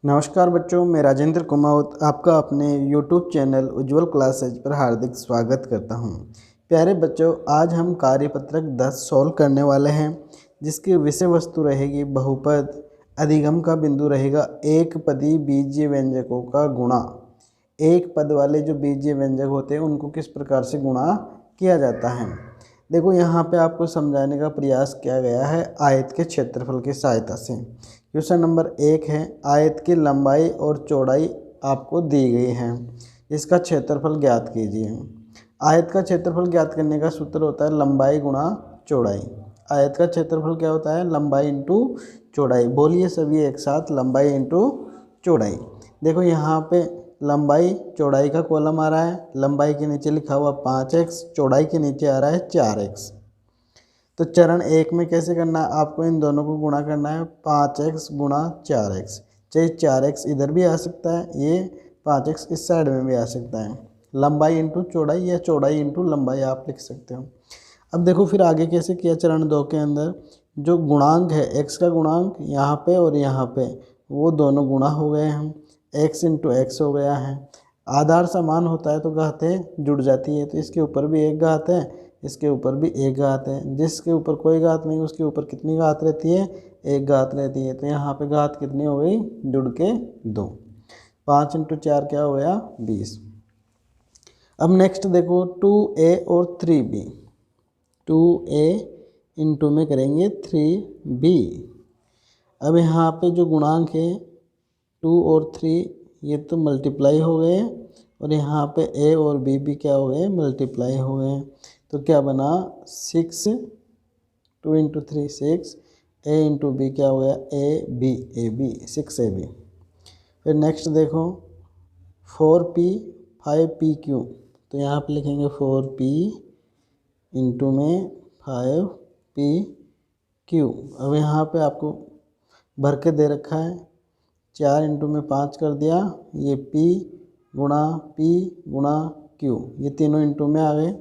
नमस्कार बच्चों, मैं राजेंद्र कुमावत आपका अपने YouTube चैनल उज्ज्वल क्लासेज पर हार्दिक स्वागत करता हूं। प्यारे बच्चों, आज हम कार्यपत्रक 10 सॉल्व करने वाले हैं, जिसकी विषय वस्तु रहेगी बहुपद। अधिगम का बिंदु रहेगा एक पदी बीजीय व्यंजकों का गुणा। एक पद वाले जो बीजीय व्यंजक होते हैं उनको किस प्रकार से गुणा किया जाता है। देखो, यहाँ पे आपको समझाने का प्रयास किया गया है आयत के क्षेत्रफल की सहायता से। क्वेश्चन नंबर 1 है, आयत की लंबाई और चौड़ाई आपको दी गई है, इसका क्षेत्रफल ज्ञात कीजिए। आयत का क्षेत्रफल ज्ञात करने का सूत्र होता है लंबाई गुणा चौड़ाई। आयत का क्षेत्रफल क्या होता है? लंबाई इंटू चौड़ाई। बोलिए सभी एक साथ, लंबाई इंटू चौड़ाई। देखो यहाँ पे लंबाई चौड़ाई का कॉलम आ रहा है, लंबाई के नीचे लिखा हुआ 5x, चौड़ाई के नीचे आ रहा है 4x। तो चरण 1 में कैसे करना है? आपको इन दोनों को गुणा करना है, 5x गुणा 4x। चाहे 4x इधर भी आ सकता है, ये 5x इस साइड में भी आ सकता है। लंबाई इंटू चौड़ाई या चौड़ाई इंटू लंबाई आप लिख सकते हो। अब देखो फिर आगे कैसे किया। चरण 2 के अंदर जो गुणांक है, x का गुणांक यहाँ पे और यहाँ पे, वो दोनों गुणा हो गए हैं, x इंटू एक्स हो गया है। आधार समान होता है तो घातें जुड़ जाती है, तो इसके ऊपर भी एक घात है, इसके ऊपर भी एक घात है। जिसके ऊपर कोई घात नहीं उसके ऊपर कितनी घात रहती है? एक घात रहती है। तो यहाँ पे घात कितनी हो गई? जुड़ के 2। 5 इंटू 4 क्या हो गया? 20। अब नेक्स्ट देखो 2a और 3b। 2a इंटू में करेंगे 3b। अब यहाँ पे जो गुणांक है 2 और 3 ये तो मल्टीप्लाई हो गए, और यहाँ पे a और b भी क्या हो गए? मल्टीप्लाई हो गए। तो क्या बना? 6, 2 इंटू 3 6, a इंटू बी क्या हो गया? A B 6ab। फिर नेक्स्ट देखो 4p 5pq। तो यहाँ पे लिखेंगे 4p इंटू में 5pq। अब यहाँ पे आपको भर के दे रखा है, 4 इंटू में 5 कर दिया, ये p गुणा q, ये तीनों इंटू में आ गए।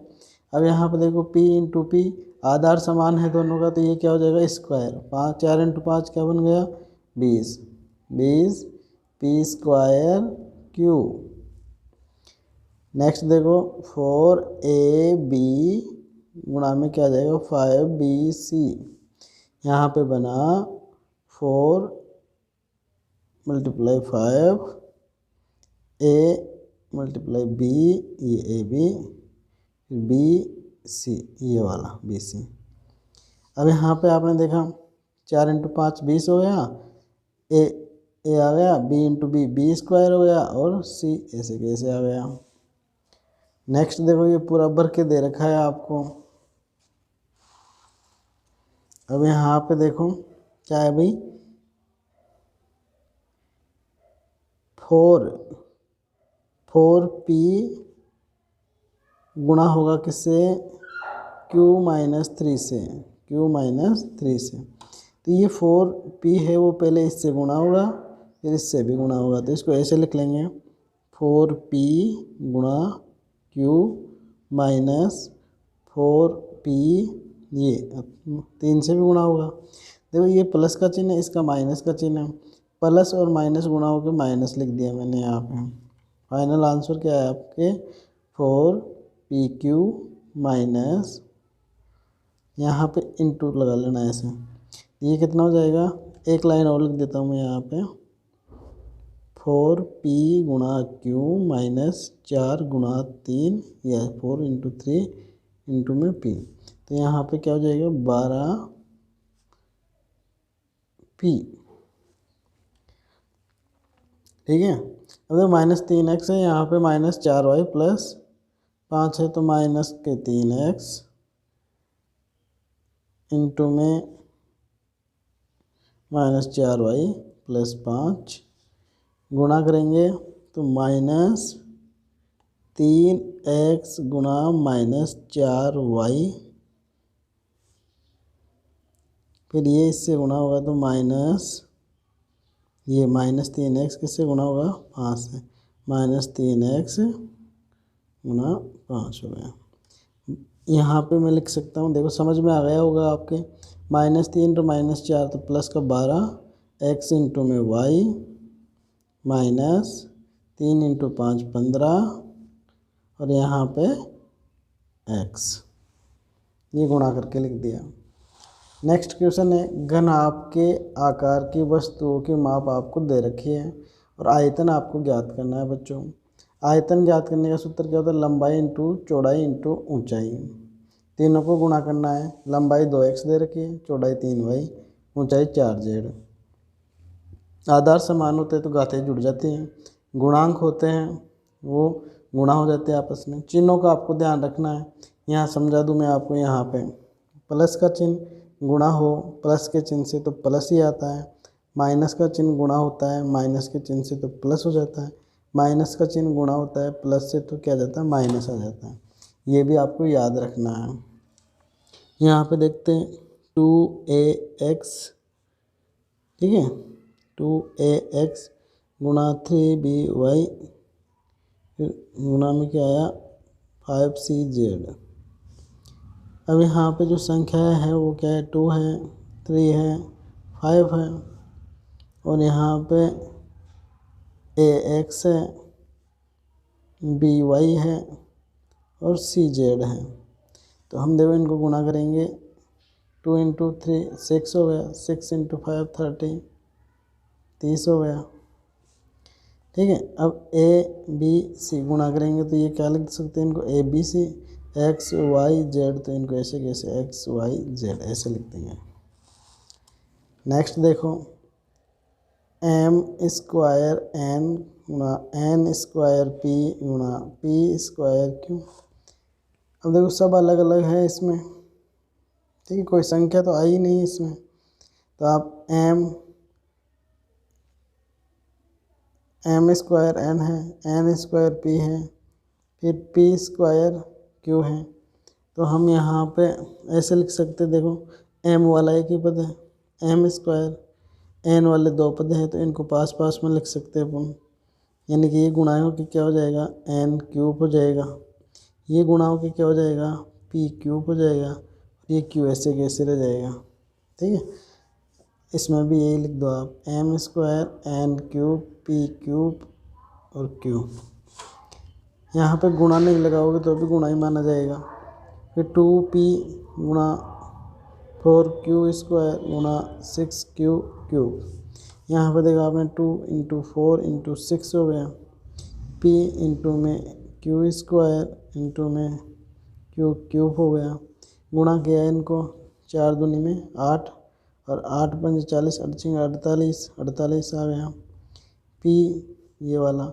अब यहाँ पे देखो p इंटू पी, आधार समान है दोनों का, तो ये क्या हो जाएगा? स्क्वायर। 4 इंटू 5 क्या बन गया? 20 p स्क्वायर q। नेक्स्ट देखो 4ab गुणा में क्या आ जाएगा? 5bc। यहाँ पे बना 4 मल्टीप्लाई 5 a मल्टीप्लाई b, ये ab, बी सी, ये वाला बी सी। अब यहाँ पे आपने देखा 4 इंटू 5 20 हो गया, ए आ गया, बी इंटू बी स्क्वायर हो गया, और सी ऐसे कैसे आ गया। नेक्स्ट देखो ये पूरा भर के दे रखा है आपको। अब यहाँ पे देखो क्या है भाई? 4p गुणा होगा किससे? q माइनस 3 से। तो ये 4p है वो पहले इससे गुणा होगा, फिर इससे भी गुणा होगा, तो इसको ऐसे लिख लेंगे 4p गुणा q माइनस 4p, ये 3 से भी गुणा होगा। देखो ये प्लस का चिन्ह है, इसका माइनस का चिन्ह है, प्लस और माइनस गुणा होकर माइनस लिख दिया मैंने यहाँ पे। फाइनल आंसर क्या है आपके? 4pq माइनस, यहाँ पे इंटू लगा लेना ऐसे, ये कितना हो जाएगा? एक लाइन और लिख देता हूँ मैं यहाँ पे, 4p गुणा q माइनस 4 गुणा 3, या 4 इंटू 3 इंटू में p। तो यहाँ पे क्या हो जाएगा? 12p। ठीक है। अब -3x है, यहाँ पे -4y प्लस 5 है, तो -3x इंटू में -4y प्लस 5 गुणा करेंगे तो -3x गुणा -4y, फिर ये इससे गुणा होगा तो ये -3x किससे गुणा होगा? 5 से, -3x गुणा 5 हो गया। यहाँ पे मैं लिख सकता हूँ, देखो समझ में आ गया होगा आपके, -3 तो -4 तो प्लस का 12 x इंटू में y माइनस 3 इंटू 5 15 और यहाँ पे x, ये गुणा करके लिख दिया। नेक्स्ट क्वेश्चन है, घन आपके आकार की वस्तुओं की माप आपको दे रखी है और आयतन आपको ज्ञात करना है बच्चों। आयतन ज्ञात करने का सूत्र क्या होता है? लंबाई इंटू चौड़ाई इंटू ऊंचाई, तीनों को गुणा करना है। लंबाई 2x दे रखी है, चौड़ाई 3y, ऊंचाई 4z। आधार समान होते हैं तो घातें जुड़ जाती हैं, गुणांक होते हैं वो गुणा हो जाते हैं आपस में। चिन्हों का आपको ध्यान रखना है, यहाँ समझा दूँ मैं आपको। यहाँ पे प्लस का चिन्ह गुणा हो प्लस के चिन्ह से तो प्लस ही आता है, माइनस का चिन्ह गुणा होता है माइनस के चिन्ह से तो प्लस हो जाता है, माइनस का चिन्ह गुणा होता है प्लस से तो क्या जाता है? माइनस आ जाता है। ये भी आपको याद रखना है। यहाँ पे देखते हैं 2ax, ठीक है, 2ax गुणा 3by, फिर गुणा में क्या आया? 5cz। अब यहाँ पे जो संख्या है वो क्या है? 2 है, 3 है, 5 है और यहाँ पे ax है, by है और cz है। तो हम देखो इनको गुणा करेंगे, 2 इंटू 3 6 हो गया, 6 इंटू 5 30 हो गया, ठीक है। अब ABC गुणा करेंगे तो ये क्या लिख सकते हैं? इनको ABC, XYZ, तो इनको ऐसे कैसे? XYZ ऐसे लिख देंगे। नेक्स्ट देखो, m स्क्वायर n गुणा n स्क्वायर p गुणा p स्क्वायर q। अब देखो सब अलग अलग है इसमें, ठीक है, कोई संख्या तो आई नहीं है इसमें। तो आप m स्क्वायर n है, n स्क्वायर p है, फिर p स्क्वायर q है। तो हम यहाँ पे ऐसे लिख सकते, देखो m वाला एक ही पद है, m स्क्वायर, n वाले 2 पद हैं तो इनको पास पास में लिख सकते हैं अपन, यानी कि ये गुणा हो कि क्या हो जाएगा? n क्यूब हो जाएगा, ये गुणा हो कि क्या हो जाएगा? p क्यूब हो जाएगा, ये q ऐसे कैसे रह जाएगा, ठीक है। इसमें भी यही लिख दो आप, m square n cube p cube और q। यहाँ पे गुणा नहीं लगाओगे तो भी गुणा ही माना जाएगा। फिर 2p गुणा 4q स्क्वायर गुणा 6q क्यूब। यहाँ पे देखा आपने 2 इंटू 4 इंटू 6 हो गया, p इंटू में q स्क्वायर इंटू में q क्यूब हो गया। गुणा किया इनको, 4 दूनी में 8 और 8 पंजे 40, 48 आ गया। p ये वाला,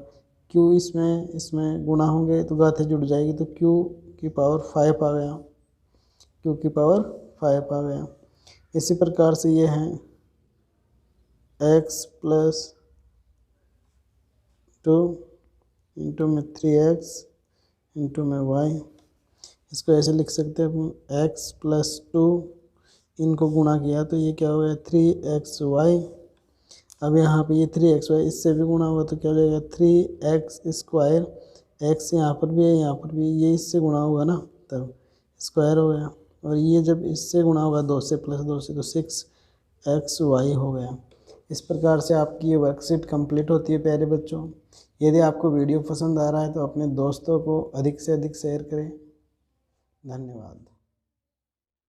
q इसमें गुणा होंगे तो घातें जुड़ जाएगी तो q की पावर 5 आ गया, q की पावर 5 आ गया। इसी प्रकार से ये हैं x प्लस 2 इंटू में 3x इंटू में y, इसको ऐसे लिख सकते हैं अपन, x प्लस 2, इनको गुणा किया तो ये क्या हो गया? 3xy। अब यहाँ पे ये 3xy इससे भी गुणा होगा तो क्या हो जाएगा? 3x स्क्वायर, x यहाँ पर भी है यहाँ पर भी, ये इससे गुणा होगा ना तब स्क्वायर हो गया, और ये जब इससे गुणा होगा 2 से प्लस 2 से तो 6xy हो गया। इस प्रकार से आपकी ये वर्कशीट कंप्लीट होती है प्यारे बच्चों। यदि आपको वीडियो पसंद आ रहा है तो अपने दोस्तों को अधिक से अधिक शेयर करें। धन्यवाद।